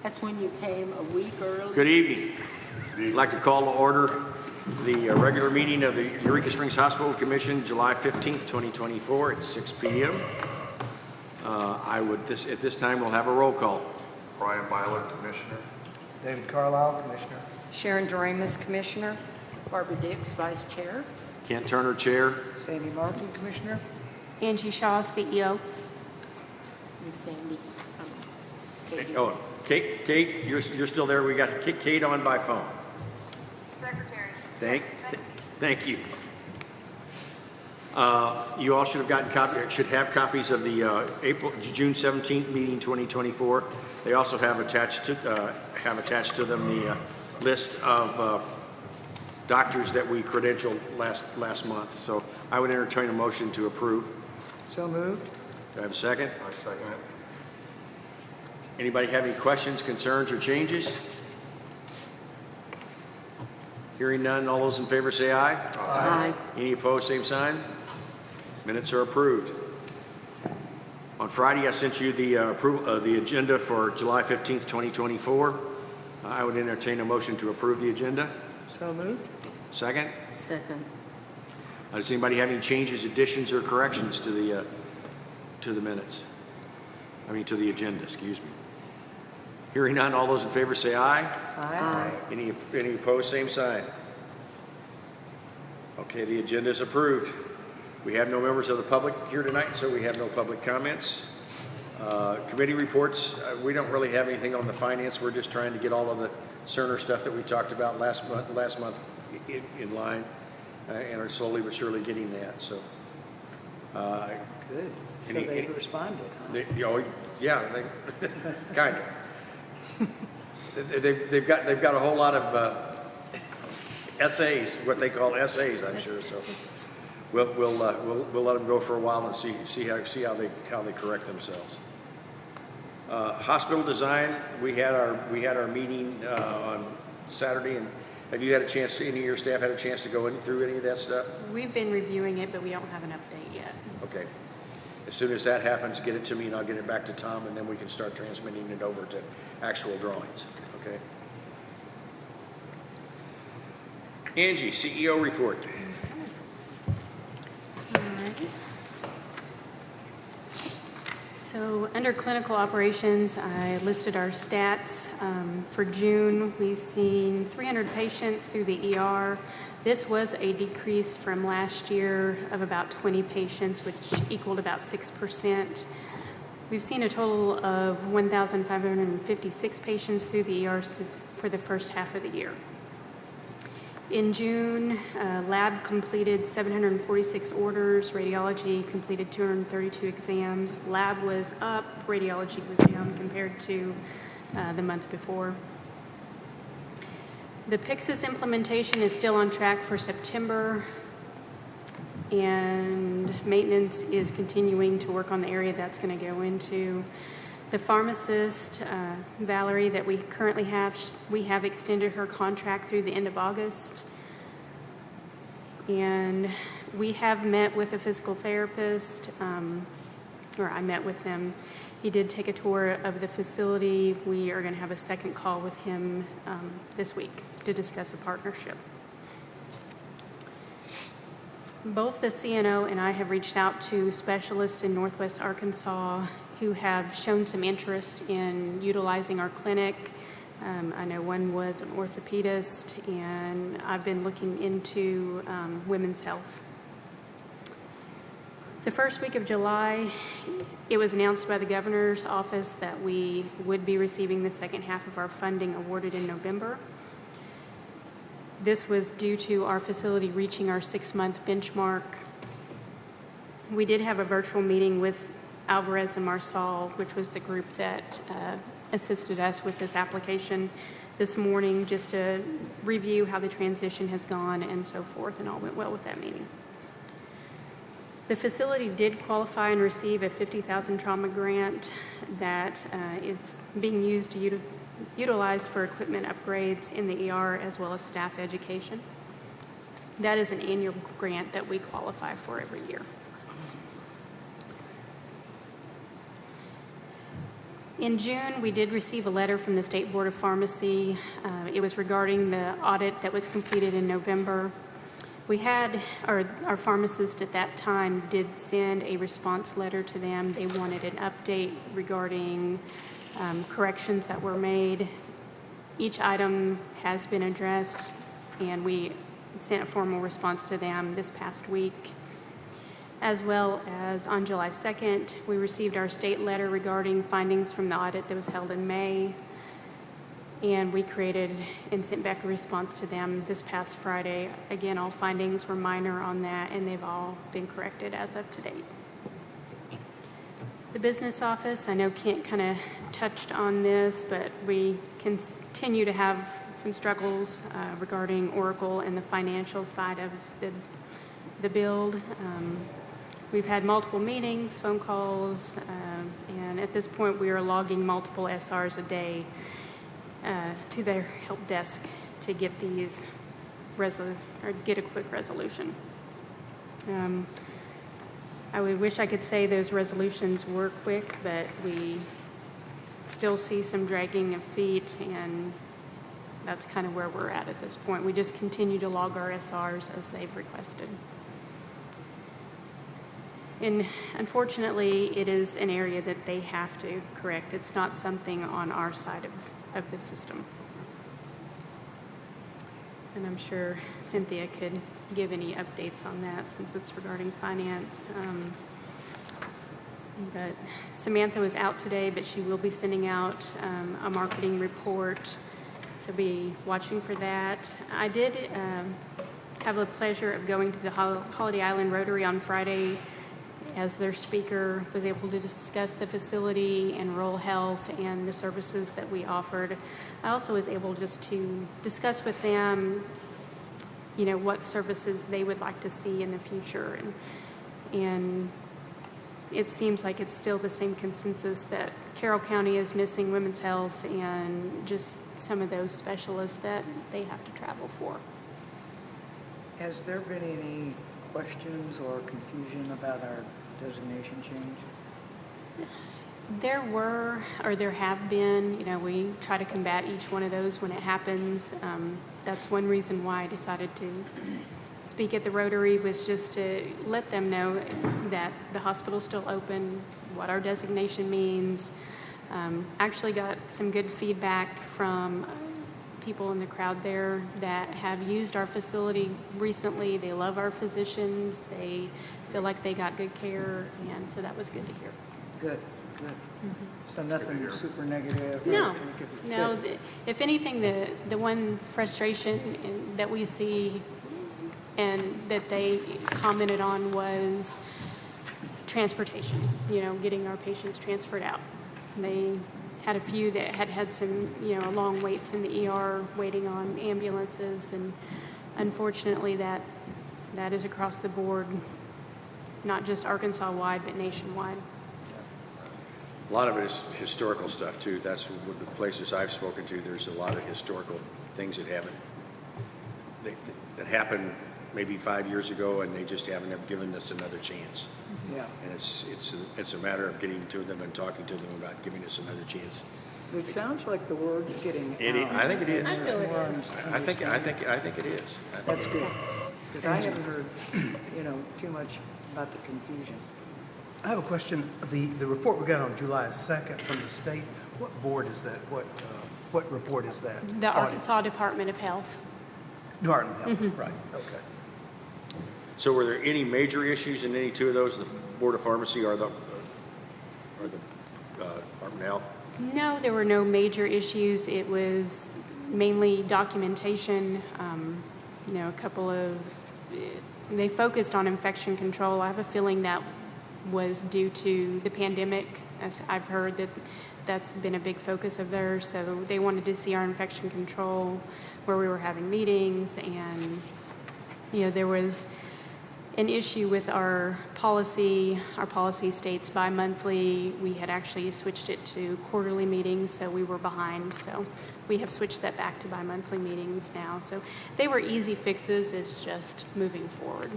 That's when you came a week early. Good evening. I'd like to call to order the regular meeting of the Eureka Springs Hospital Commission, July 15th, 2024 at 6 p.m. At this time, we'll have a roll call. Brian Byler, Commissioner. David Carlisle, Commissioner. Sharon Doremus, Commissioner. Barbara Dix, Vice Chair. Kent Turner, Chair. Sandy Martin, Commissioner. Angie Shaw, CEO. And Sandy. Katie. Oh, Kate, you're still there. We got Kate on by phone. Secretary. Thank you. You all should have copies of the June 17th meeting 2024. They also have attached to them the list of doctors that we credentialed last month. So I would entertain a motion to approve. So moved. Do I have a second? I second it. Anybody have any questions, concerns, or changes? Hearing none, all those in favor say aye. Aye. Any opposed, same sign. Minutes are approved. On Friday, I sent you the agenda for July 15th, 2024. I would entertain a motion to approve the agenda. So moved. Second? Second. Does anybody have any changes, additions, or corrections to the minutes? To the agenda, excuse me. Hearing none, all those in favor say aye. Aye. Any opposed, same sign. Okay, the agenda is approved. We have no members of the public here tonight, so we have no public comments. Committee reports, we don't really have anything on the finance. We're just trying to get all of the Cerner stuff that we talked about last month in line, and are slowly but surely getting that. So, Good. So Any- they responded, huh? they kind of. They've got a whole lot of essays, what they call essays, I'm sure. So we'll let them go for a while and see how they correct themselves. Hospital design, we had our meeting on Saturday, and have you had a chance? Any of your staff had a chance to go through any of that stuff? We've been reviewing it, but we don't have an update yet. Okay. As soon as that happens, get it to me and I'll get it back to Tom, and then we can start transmitting it over to actual drawings. Okay. Angie, CEO report. All right. So under clinical operations, I listed our stats. For June, we've seen 300 patients through the ER. This was a decrease from last year of about 20 patients, which equaled about 6%. We've seen a total of 1,556 patients through the ER for the first half of the year. In June, lab completed 746 orders, radiology completed 232 exams. Lab was up, radiology was down compared to the month before. The Pyxis implementation is still on track for September, and maintenance is continuing to work on the area that's going to go into. The pharmacist, Valerie, that we currently have, we have extended her contract through the end of August. And we have met with a physical therapist, or I met with him. He did take a tour of the facility. We are going to have a second call with him this week to discuss a partnership. Both the CNO and I have reached out to specialists in Northwest Arkansas who have shown some interest in utilizing our clinic. I know one was an orthopedist, and I've been looking into women's health. The first week of July, it was announced by the governor's office that we would be receiving the second half of our funding awarded in November. This was due to our facility reaching our 6-month benchmark. We did have a virtual meeting with Alvarez and Marsal, which was the group that assisted us with this application this morning, just to review how the transition has gone and so forth, and all went well with that meeting. The facility did qualify and receive a $50,000 trauma grant that is being used to utilized for equipment upgrades in the ER as well as staff education. That is an annual grant that we qualify for every year. In June, we did receive a letter from the State Board of Pharmacy. It was regarding the audit that was completed in November. We had, our pharmacist at that time did send a response letter to them. They wanted an update regarding corrections that were made. Each item has been addressed, and we sent a formal response to them this past week. As well as on July 2nd, we received our state letter regarding findings from the audit that was held in May. And we created and sent back a response to them this past Friday. Again, all findings were minor on that, and they've all been corrected as of to date. The business office, I know Kent kind of touched on this, but we continue to have some struggles regarding Oracle and the financial side of the build. We've had multiple meetings, phone calls, and at this point we are logging multiple SRs a day to their help desk to get these get a quick resolution. I would wish I could say those resolutions were quick, but we still see some dragging of feet, and that's kind of where we're at this point. We just continue to log our SRs as they've requested. And unfortunately, it is an area that they have to correct. It's not something on our side of the system. And I'm sure Cynthia could give any updates on that since it's regarding finance. But Samantha was out today, but she will be sending out a marketing report. So be watching for that. I did have the pleasure of going to the Holiday Island Rotary on Friday as their speaker, was able to discuss the facility and rural health and the services that we offered. I also was able just to discuss with them, what services they would like to see in the future. And it seems like it's still the same consensus that Carroll County is missing women's health and just some of those specialists that they have to travel for. Has there been any questions or confusion about our designation change? There have been, we try to combat each one of those when it happens. That's one reason why I decided to speak at the Rotary, was just to let them know that the hospital's still open, what our designation means. Actually got some good feedback from people in the crowd there that have used our facility recently. They love our physicians. They feel like they got good care, and so that was good to hear. Good. So nothing super negative? No. Good. If anything, the one frustration that we see and that they commented on was transportation, getting our patients transferred out. They had a few that had some, long waits in the ER waiting on ambulances, and unfortunately that is across the board, not just Arkansas-wide, but nationwide. A lot of it is historical stuff too. That's what the places I've spoken to. There's a lot of historical things that happened maybe 5 years ago, and they just haven't ever given us another chance. Yeah. And it's a matter of getting to them and talking to them about giving us another chance. It sounds like the word's getting out. I think it is. I feel it More is. I think it is. That's good, because I haven't heard, too much about the confusion. I have a question. The report we got on July 2nd from the state, what board is that? What report is that? The Audit. Arkansas Department of Health. Department of Health, right, okay. So were there any major issues in any two of those, the Board of Pharmacy or the Department of Health? No, there were no major issues. It was mainly documentation, a couple of, they focused on infection control. I have a feeling that was due to the pandemic. As I've heard that's been a big focus of theirs. So they wanted to see our infection control, where we were having meetings, and there was an issue with our policy. Our policy states bi-monthly. We had actually switched it to quarterly meetings, so we were behind. So we have switched that back to bi-monthly meetings now. So they were easy fixes. It's just moving forward.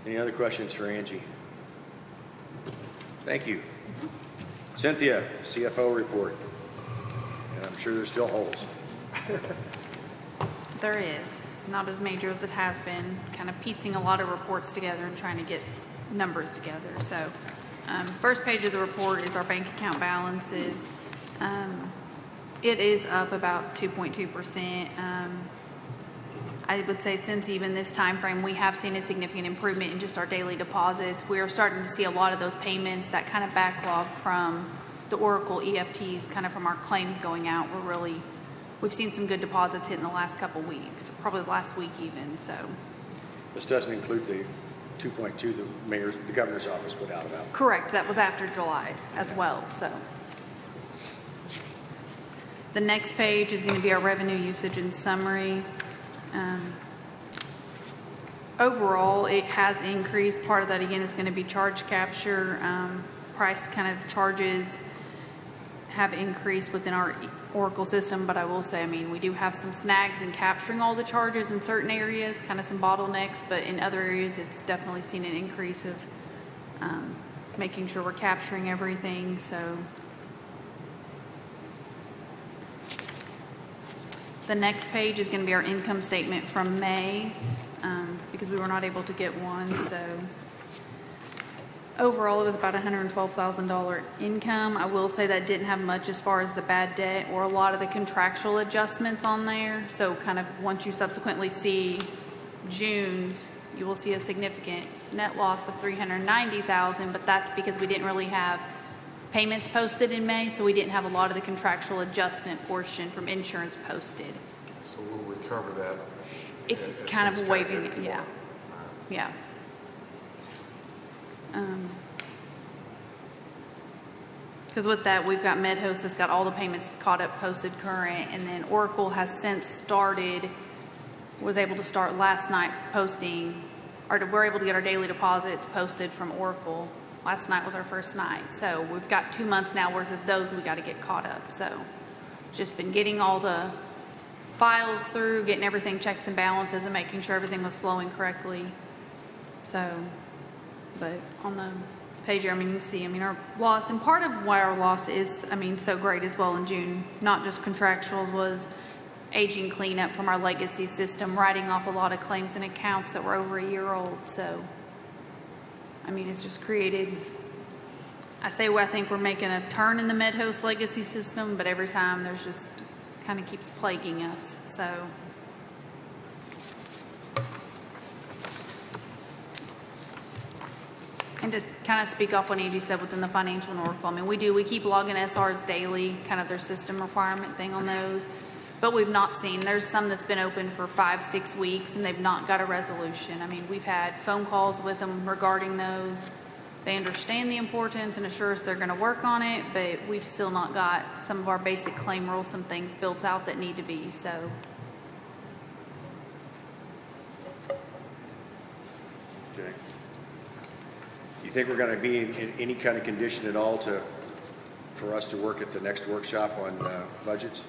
Any other questions for Angie? Thank you. Cynthia, CFO report. And I'm sure there's still holes. There is, not as major as it has been, kind of piecing a lot of reports together and trying to get numbers together. So, first page of the report is our bank account balances. It is up about 2.2%. I would say since even this time frame, we have seen a significant improvement in just our daily deposits. We are starting to see a lot of those payments, that kind of backlog from the Oracle EFTs, kind of from our claims going out. We've seen some good deposits hit in the last couple weeks, probably the last week even, so. This doesn't include the 2.2 the governor's office put out about. Correct, that was after July as well, so. The next page is going to be our revenue usage and summary. Overall, it has increased. Part of that, again, is going to be charge capture. Price kind of charges have increased within our Oracle system, but I will say, I mean, we do have some snags in capturing all the charges in certain areas, kind of some bottlenecks, but in other areas, it's definitely seen an increase of making sure we're capturing everything, so. The next page is going to be our income statement from May, because we were not able to get one, so. Overall, it was about $112,000 income. I will say that didn't have much as far as the bad debt or a lot of the contractual adjustments on there. So kind of once you subsequently see June's, you will see a significant net loss of $390,000, but that's because we didn't really have payments posted in May, so we didn't have a lot of the contractual adjustment portion from insurance posted. So we'll recover that. It's as kind soon of as waiving it, calculated. yeah. Yeah. Because with that, we've got MedHost has got all the payments caught up, posted current, and then Oracle has since was able to start last night posting, or we're able to get our daily deposits posted from Oracle. Last night was our first night. So we've got 2 months now worth of those we got to get caught up. So just been getting all the files through, getting everything checks and balances and making sure everything was flowing correctly. So, but on the page here, I mean, you can see, I mean, our loss, and part of why our loss is, I mean, so great as well in June, not just contractuals, was aging cleanup from our legacy system, writing off a lot of claims and accounts that were over a year old. So, I mean, it's just created, I think we're making a turn in the MedHost legacy system, but every time there's just kind of keeps plaguing us. So, and to kind of speak off what Angie said within the financial and Oracle, I mean, we keep logging SRs daily, kind of their system requirement thing on those, but we've not seen, there's some that's been open for 5-6 weeks and they've not got a resolution. I mean, we've had phone calls with them regarding those. They understand the importance and assure us they're going to work on it, but we've still not got some of our basic claim rules, some things built out that need to be, so. Okay. You think we're going to be in any kind of condition at all for us to work at the next workshop on budgets?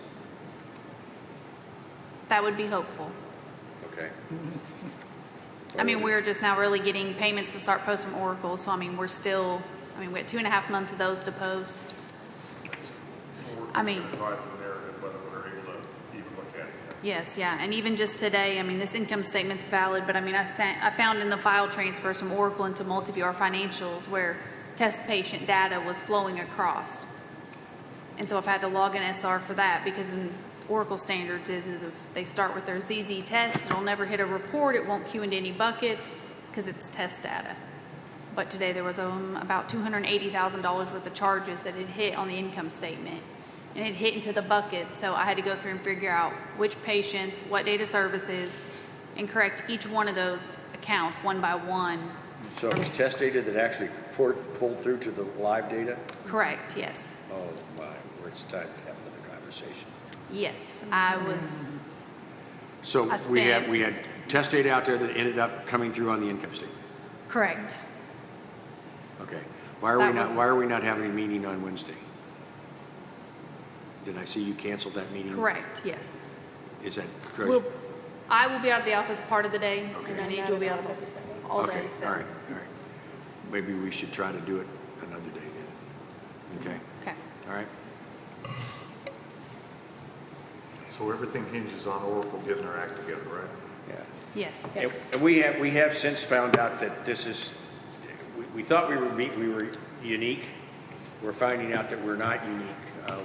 That would be hopeful. Okay. I mean, we're just now really getting payments to start post from Oracle, so I mean, we had 2.5 months of those to post. I mean, Provide the narrative whether we're able to even look at it. yes, yeah, and even just today, I mean, this income statement's valid, but I mean, I found in the file transfers from Oracle into Multiview our financials where test patient data was flowing across. And so I've had to log an SR for that because in Oracle standards is if they start with their ZZ test, it'll never hit a report, it won't queue into any buckets because it's test data. But today there was about $280,000 worth of charges that had hit on the income statement. And it hit into the bucket, so I had to go through and figure out which patients, what data services, and correct each one of those accounts one by one. So it was test data that actually pulled through to the live data? Correct, yes. Oh my, where it's time to have another conversation. Yes, I was, So I we spent- had test data out there that ended up coming through on the income statement. correct. Okay. That Why are we not having a meeting on Wednesday? Did I see you canceled that meeting? Correct, yes. Is that Well, correct? I will be out of the office part of the day, Okay. and then Angie will be out of the office all Okay, day, so. all right. Maybe we should try to do it another day then. Okay, Okay. all right. So everything hinges on Oracle getting their act together, right? Yeah. Yes. And we have since found out that this is, we thought we were unique. We're finding out that we're not unique.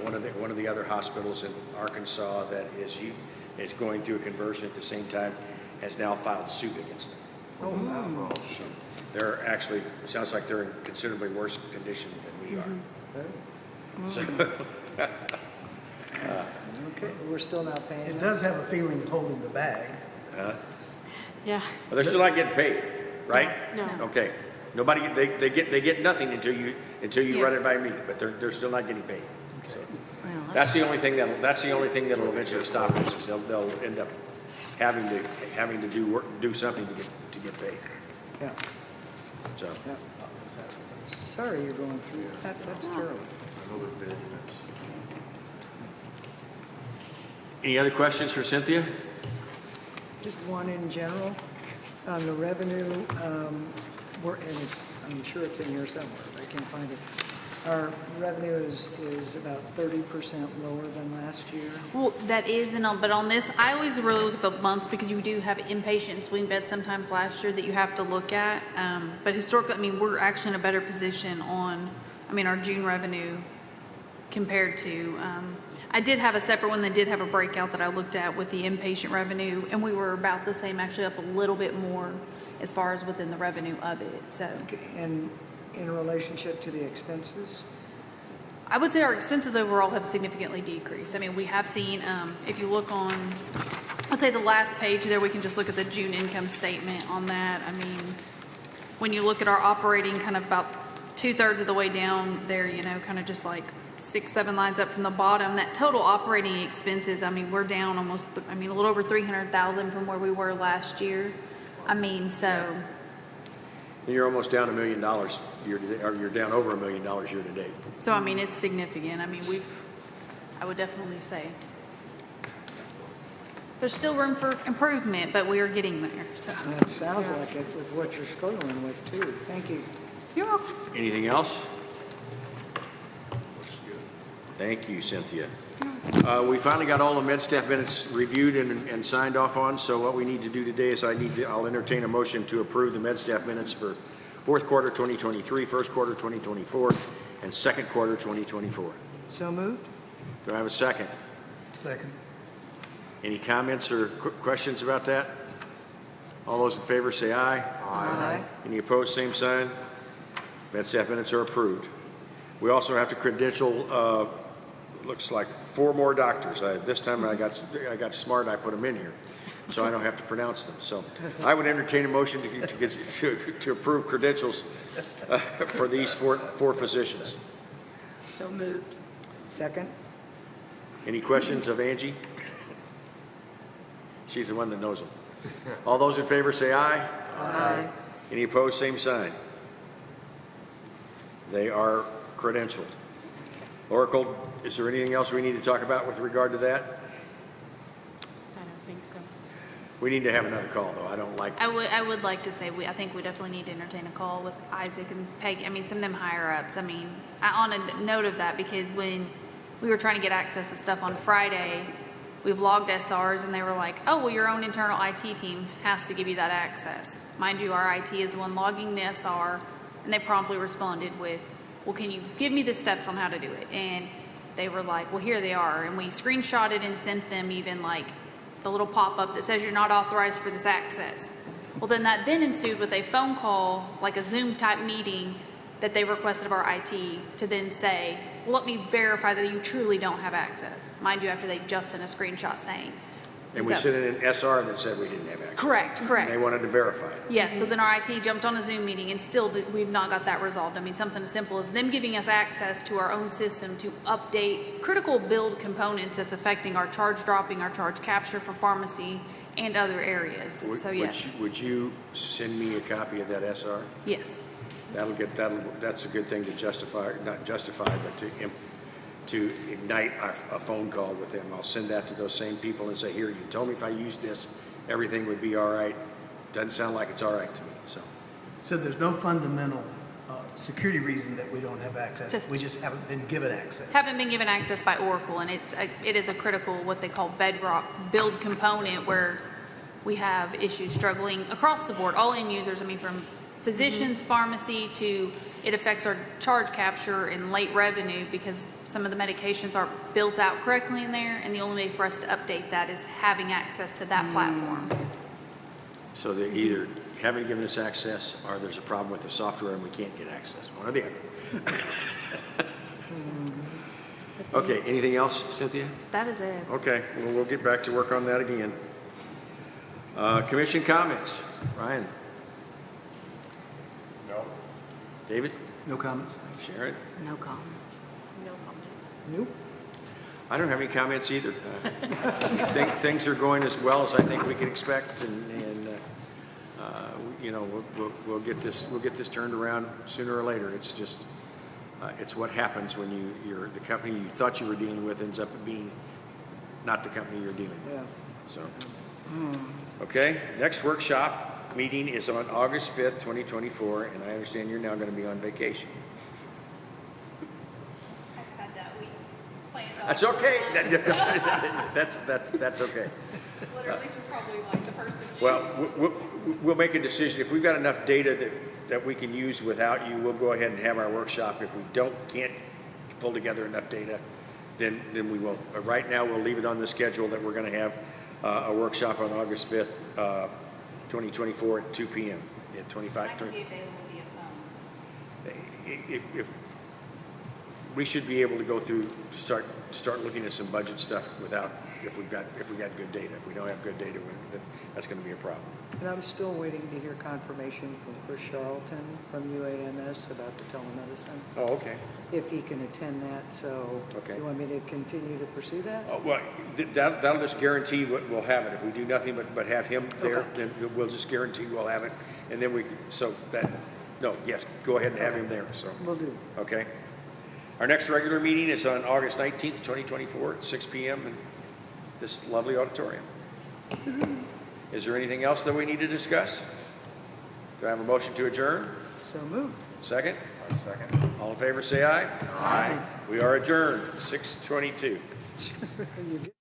One of the other hospitals in Arkansas that is going through a conversion at the same time has now filed suit against them. Oh, wow. So they're actually, it sounds like they're in considerably worse condition than we are. So, Okay, we're still not paying It them? does have a feeling of holding the bag. Yeah, but they're still not getting paid, right? no. Okay. Nobody, they get nothing until you run Yes. it by me, but they're still not getting paid. So Well, that's the only thing that'll eventually stop us, is they'll end up having to do something to get paid. Yeah, So, yeah. Sorry you're going through that. That's terrible. Another bid, that's. any other questions for Cynthia? Just one in general, on the revenue, I'm sure it's in here somewhere, but I can't find it. Our revenue is about 30% lower than last year. Well, that is, but on this, I always really look at the months because you do have inpatient swing beds sometimes last year that you have to look at. But historically, I mean, we're actually in a better position on, our June revenue compared to, I did have a separate one that did have a breakout that I looked at with the inpatient revenue, and we were about the same, actually up a little bit more as far as within the revenue of it, so. Okay, and in relationship to the expenses? I would say our expenses overall have significantly decreased. I mean, we have seen, if you look on, let's say the last page there, we can just look at the June income statement on that. I mean, when you look at our operating kind of about 2/3 of the way down there, kind of just like 6-7 lines up from the bottom, that total operating expenses, we're down almost, a little over 300,000 from where we were last year. So. You're almost down $1 million year to date, or you're down over $1 million year to date. So, it's significant. I would definitely say. There's still room for improvement, but we are getting there, so. That sounds like it with what you're struggling with, too. Thank you. You're welcome. Anything else? Thank you, Cynthia. We finally got all the med staff minutes reviewed and signed off on, so what we need to do today is I'll entertain a motion to approve the med staff minutes for fourth quarter 2023, first quarter 2024, and second quarter 2024. So moved? Do I have a second? Second. Any comments or questions about that? All those in favor say aye. Aye. Any opposed, same sign. Med staff minutes are approved. We also have to credential, looks like 4 more doctors. This time I got smart and I put them in here, so I don't have to pronounce them. So I would entertain a motion to approve credentials for these four physicians. So moved. Second? Any questions of Angie? She's the one that knows them. All those in favor say aye. Aye. Any opposed, same sign. They are credentialed. Oracle, is there anything else we need to talk about with regard to that? I don't think so. We need to have another call, though. I don't like, I would like to say, I think we definitely need to entertain a call with Isaac and Peggy. Some of them higher ups. On a note of that, because when we were trying to get access to stuff on Friday, we've logged SRs and they were like, oh, well, your own internal IT team has to give you that access. Mind you, our IT is the one logging the SR, and they promptly responded with, well, can you give me the steps on how to do it? And they were like, well, here they are. And we screenshotted and sent them even like the little pop-up that says you're not authorized for this access. Well, then that then ensued with a phone call, like a Zoom type meeting that they requested of our IT to then say, well, let me verify that you truly don't have access. Mind you, after they just sent a screenshot saying. and we So- sent in an SR that said we didn't have access. Correct. And they wanted to verify it. Yes, so then our IT jumped on a Zoom meeting and still we've not got that resolved. Something as simple as them giving us access to our own system to update critical build components that's affecting our charge dropping, our charge capture for pharmacy and other areas. So yes, Would you send me a copy of that SR? yes. That's a good thing to justify, not justify, but to ignite a phone call with them. I'll send that to those same people and say, here, you told me if I use this, everything would be all right. Doesn't sound like it's all right to me, so. So there's no fundamental security reason that we don't have access. Just- We just haven't been given access. Haven't been given access by Oracle, and it is a critical, what they call bedrock build component, where we have issues struggling across the board, all end users, I mean, from physicians, pharmacy, to it affects our charge capture and late revenue, because some of the medications aren't built out correctly in there, and the only way for us to update that is having access to that platform. So they either haven't given us access, or there's a problem with the software and we can't get access, one or the other. Okay, anything else, Cynthia? That is it. Okay, well, we'll get back to work on that again. Commission comments, Ryan? No. David? No comments, thanks. Sharon? No comment. Nope. I don't have any comments either. Things are going as well as I think we can expect, and you know, we'll get this turned around sooner or later. It's just, it's what happens when you're the company you thought you were dealing with ends up being not the company you're dealing with. Yeah. So, okay, next workshop meeting is on August 5th, 2024, and I understand you're now going to be on vacation. I've had that week's planned out. That's okay. That's okay. Literally since probably like the 1st of June. Well, we'll make a decision. If we've got enough data that we can use without you, we'll go ahead and have our workshop. If we can't pull together enough data, then we won't. But right now, we'll leave it on the schedule that we're going to have a workshop on August 5th, 2024 at 2 p.m. at 25. I can be available via phone. If we should be able to go through, start looking at some budget stuff without, if we got good data. If we don't have good data, then that's going to be a problem. And I'm still waiting to hear confirmation from Chris Charlton from UANS about the telemedicine, Oh, okay. if he can attend that. So Okay. do you want me to continue to pursue that? Oh, well, that'll just guarantee we'll have it. If we do nothing but have him there, Okay. then we'll just guarantee we'll have it. And then yes, go ahead and have him there, so, Will do. okay? Our next regular meeting is on August 19th, 2024 at 6 p.m. in this lovely auditorium. Is there anything else that we need to discuss? Do I have a motion to adjourn? So moved. Second? Second. All in favor, say aye. Aye. We are adjourned, 6:22. You